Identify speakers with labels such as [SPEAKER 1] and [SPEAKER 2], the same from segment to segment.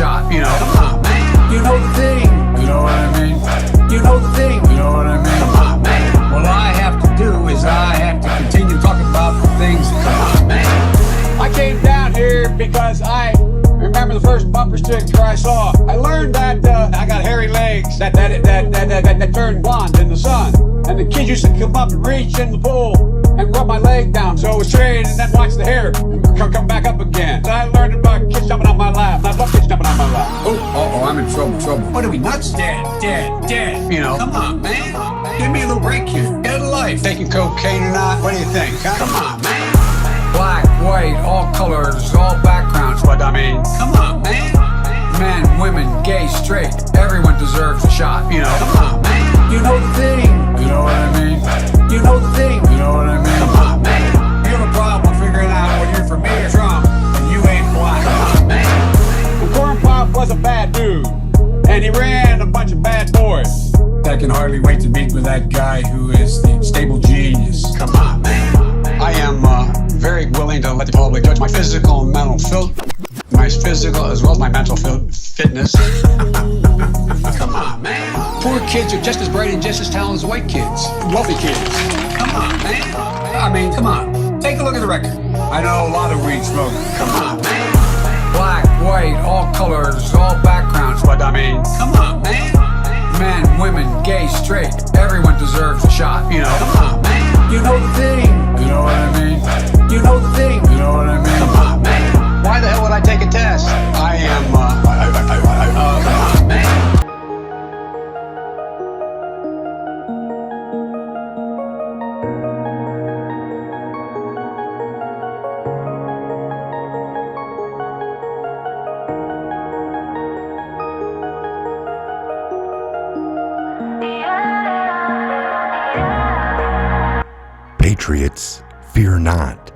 [SPEAKER 1] shot, you know. Come on, man. You know the thing. You know what I mean? You know the thing. You know what I mean? Come on, man. What I have to do is I have to continue talking about the things. Come on, man. I came down here because I remember the first bumper sticker I saw. I learned that I got hairy legs that turned blonde in the sun. And the kids used to come up and reach in the pool and rub my leg down so it was straight and then watch the hair come back up again. And I learned about kids jumping on my lap. Not about kids jumping on my lap. Oh, I'm in trouble. What are we, nuts? Dead. You know. Come on, man. Give me a little break here. Get a life. Taking cocaine or not? What do you think? Huh? Come on, man. Black, white, all colors, all backgrounds. What I mean? Come on, man. Men, women, gay, straight. Everyone deserves a shot. You know. Come on, man. You know the thing. You know what I mean? You know the thing. You know what I mean? Come on, man. You have a problem figuring out whether you're from me or Trump, and you ain't black. Come on, man. The Corn Pop was a bad dude, and he ran a bunch of bad boys. I can hardly wait to meet with that guy who is the stable genius. Come on, man. I am very willing to let the public judge my physical and mental my physical as well as my mental fitness. Come on, man. Poor kids are just as bright and just as talented as white kids. Wealthy kids. Come on, man. I mean, come on. Take a look at the record. I know a lot of weed smokers. Come on, man. Black, white, all colors, all backgrounds. What I mean? Come on, man. Men, women, gay, straight. Everyone deserves a shot. You know. Come on, man. You know the thing. You know what I mean? You know the thing. You know what I mean? Come on, man. Why the hell would I take a test? I am, come on, man.
[SPEAKER 2] Patriots, fear not.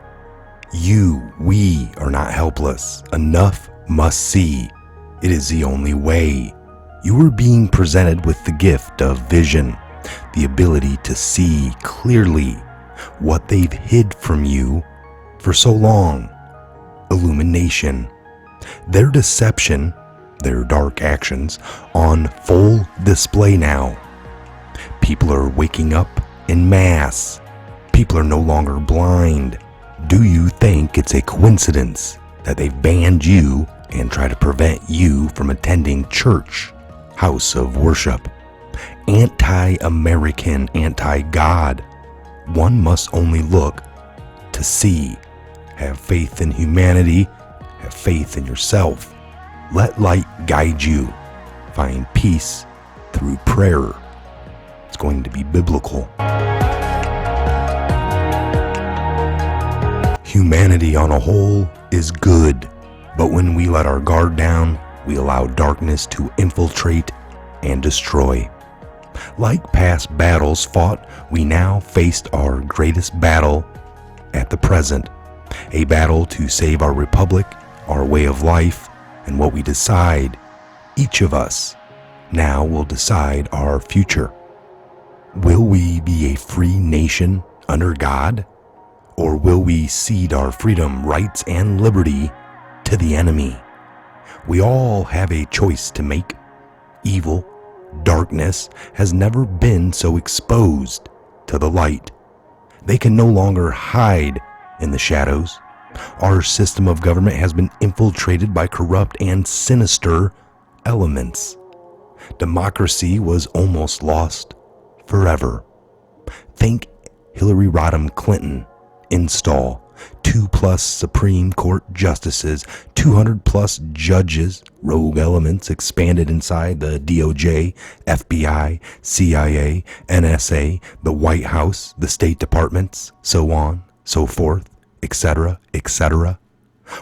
[SPEAKER 2] We are not helpless. Enough must see. It is the only way. You are being presented with the gift of vision, the ability to see clearly what they've hid from you for so long. Illumination. Their deception, their dark actions, on full display now. People are waking up en masse. People are no longer blind. Do you think it's a coincidence that they've banned you and try to prevent you from attending church, house of worship? Anti-American, anti-God. One must only look to see. Have faith in humanity. Have faith in yourself. Let light guide you. Find peace through prayer. It's going to be biblical. Humanity on a whole is good, but when we let our guard down, we allow darkness to infiltrate and destroy. Like past battles fought, we now faced our greatest battle at the present, a battle to save our republic, our way of life, and what we decide. Each of us now will decide our future. Will we be a free nation under God? Or will we cede our freedom, rights, and liberty to the enemy? We all have a choice to make. Evil, darkness has never been so exposed to the light. They can no longer hide in the shadows. Our system of government has been infiltrated by corrupt and sinister elements. Democracy was almost lost forever. Think Hillary Rodham Clinton. Install 2+ Supreme Court justices, 200+ judges, rogue elements expanded inside the DOJ, FBI, CIA, NSA, the White House, the State Departments, so on, so forth, etc., etc.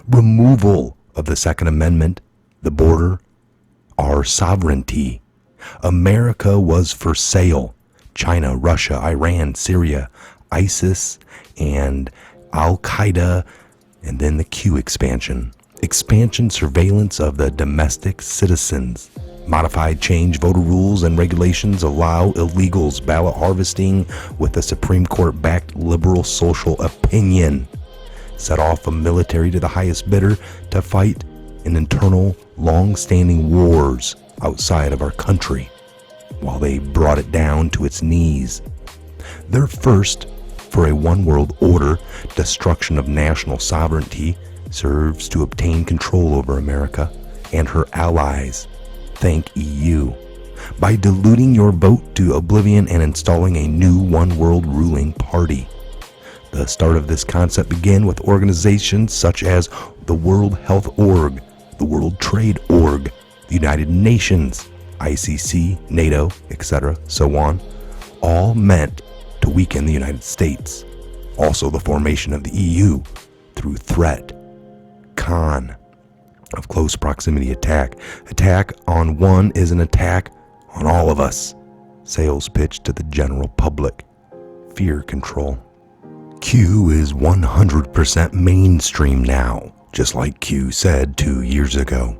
[SPEAKER 2] Removal of the Second Amendment, the border, our sovereignty. America was for sale. China, Russia, Iran, Syria, ISIS, and Al-Qaeda, and then the Q expansion. Expansion surveillance of the domestic citizens. Modified change voter rules and regulations allow illegals ballot harvesting with a Supreme Court-backed liberal social opinion. Set off a military to the highest bidder to fight in internal, long-standing wars outside of our country, while they brought it down to its knees. Their thirst for a one-world order, destruction of national sovereignty, serves to obtain control over America and her allies. Thank EU. By diluting your vote to oblivion and installing a new one-world ruling party. The start of this concept began with organizations such as the World Health Org, the World Trade Org, the United Nations, ICC, NATO, etc., so on, all meant to weaken the United States. Also the formation of the EU through threat, con, of close proximity attack. Attack on one is an attack on all of us. Sales pitch to the general public. Fear control. Q is 100% mainstream now, just like Q said 2 years ago.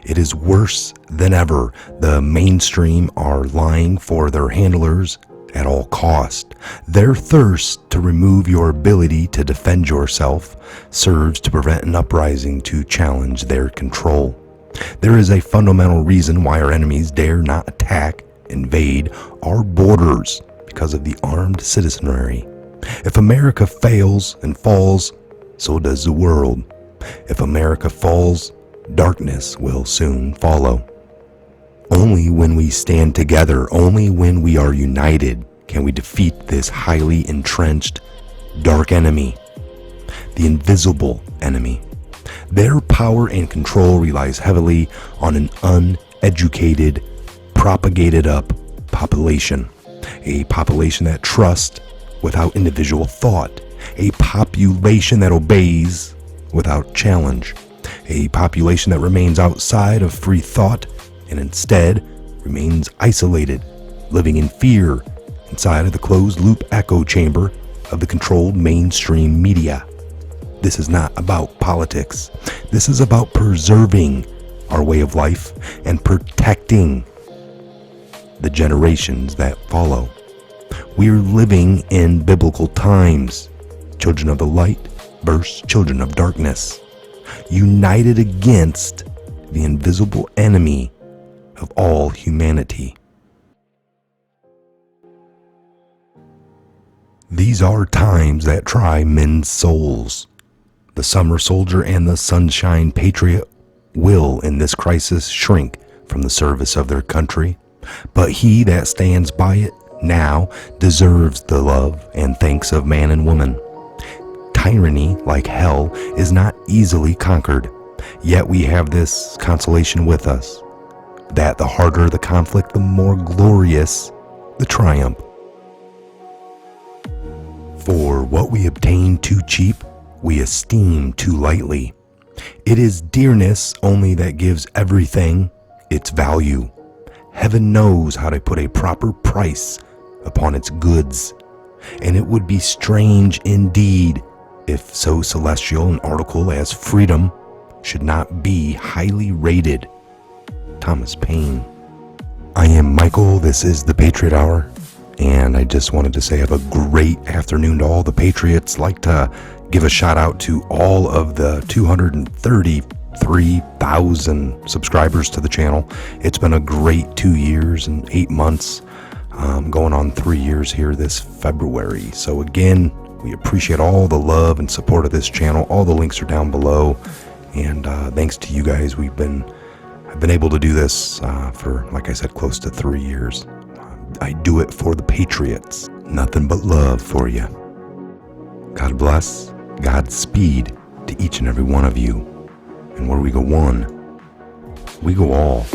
[SPEAKER 2] It is worse than ever. The mainstream are lying for their handlers at all cost. Their thirst to remove your ability to defend yourself serves to prevent an uprising to challenge their control. There is a fundamental reason why our enemies dare not attack, invade our borders, because of the armed citizenry. If America fails and falls, so does the world. If America falls, darkness will soon follow. Only when we stand together, only when we are united, can we defeat this highly entrenched dark enemy, the invisible enemy. Their power and control relies heavily on an uneducated, propagated up population, a population that trusts without individual thought, a population that obeys without challenge, a population that remains outside of free thought and instead remains isolated, living in fear inside of the closed-loop echo chamber of the controlled mainstream media. This is not about politics. This is about preserving our way of life and protecting the generations that follow. We're living in biblical times. Children of the light versus children of darkness, united against the invisible enemy of all humanity. These are times that try men's souls. The summer soldier and the sunshine patriot will, in this crisis, shrink from the service of their country, but he that stands by it now deserves the love and thanks of man and woman. Tyranny, like hell, is not easily conquered, yet we have this consolation with us, that the harder the conflict, the more glorious the triumph. For what we obtain too cheap, we esteem too lightly. It is dearness only that gives everything its value. Heaven knows how to put a proper price upon its goods, and it would be strange indeed if so celestial an article as freedom should not be highly rated. Thomas Paine. I am Michael, this is the Patriot Hour, and I just wanted to say have a great afternoon to all the Patriots. Like to give a shout out to all of the 233,000 subscribers to the channel. It's been a great 2 years and 8 months, going on 3 years here this February. So again, we appreciate all the love and support of this channel. All the links are down below, and thanks to you guys, I've been able to do this for, like I said, close to 3 years. I do it for the Patriots. Nothing but love for you. God bless, Godspeed to each and every one of you. And where we go one, we go all.